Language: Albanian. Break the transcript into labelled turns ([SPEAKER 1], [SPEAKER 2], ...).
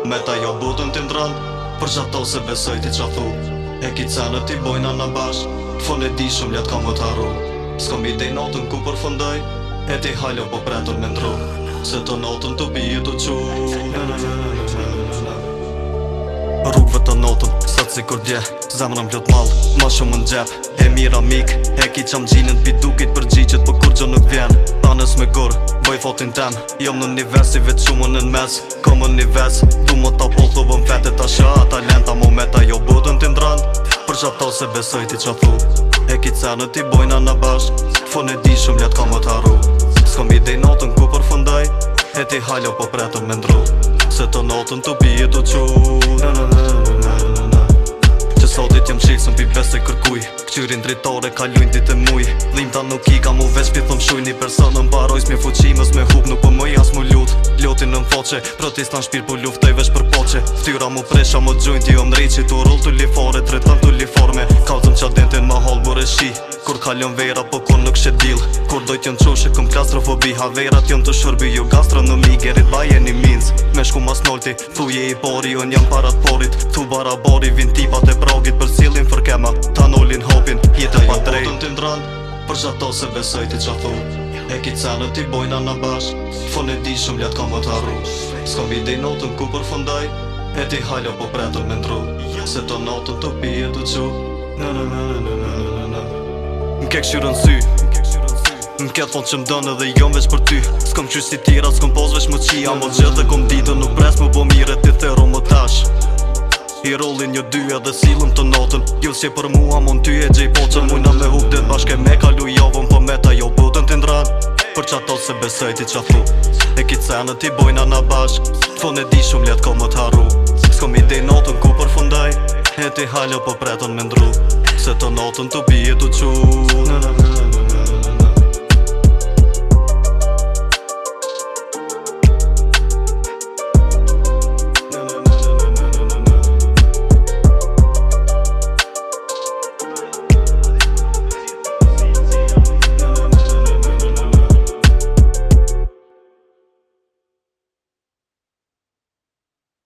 [SPEAKER 1] momenta jo butën ti ndran. Për qato se besoj ti qa thu, e ki cenët ti bojna në bash. Fon e di shumë ljet ka më t'arru, s'kom idej notën ku përfundoj, e ti haljo po pretën me ndru, se të notën të bije të qu. Rrugëve të notën, sot si kur dje, zemrën vlot mall, ma shumë në gjep. E mira mik, e ki qam gjinën t'bidukit përgjigjet, po kur gjo nuk vjen. Tanës me gur, boj fotin tem, jom në univers i vetë shumën në mes. Kom në univers, du më ta poll të bëm fete ta shë, talenta momenta jo butën ti ndran. Për qato se besoj ti qa thu, e ki cenët ti bojna në bash. Fon e di shumë ljet ka më t'arru, s'kom idej notën ku përfundoj, e ti haljo po pretën me ndru, se të notën të bije të qu. Që sotit jem shilë pi bes e kërkuj, këqyrin dritore ka lujnë dit e muj. Dhimta nuk i ka mu veç pi thëm shuj, një personën baroj s'mi fuqimës me hub, nuk po mëj as mu lut. Lotin në mfoqe, protestan shpir po luftoj veç për poqe. Ftyra mu presha mu gjojnë ti om rejqi, tu rull të lifore, tretan të liforme. Kalzëm qa dentin ma hall bure shi, kur kaljon vera po kur nuk shet dil. Kur dojt jon qushe këm klastrofobi, haverat jon të shërby jo gastronomi. Gerit bajen i minz, me shku mas nolti, thuje i pori, on jam parat porit. Thu barabori, vin tipat e brogit, për cilin fërkema, ta nolin hopin, jetë pa drejt. Botën ti ndran, për qato se besoj ti qa thu, e ki cenët ti bojna në bash. Fon e di shumë ljet ka më t'arru, s'kom idej notën ku përfundoj, e ti haljo po pretën me ndru, se të notën të bije të qu. M'ke këshyrën sy, m'ket thonë që m'dënë edhe jom veç për ty. S'kom qysh si tira, s'kom pos veç më qia, më gjithë dhe kom ditë nuk pres më po mire ti thero më tash. I rollin një dy edhe silëm të notën, jo s'je për mua mon ty e gjej poqën. Mujna me hub dit bashke me kalu javën, po me ta jo butën ti ndran. Për qato se besoj ti qa thu, e ki cenët ti bojna në bashk. Fon e di shumë ljet ka më t'arru, s'kom idej notën ku përfundoj, e ti haljo po pretën me ndru, se të notën të bije të qu.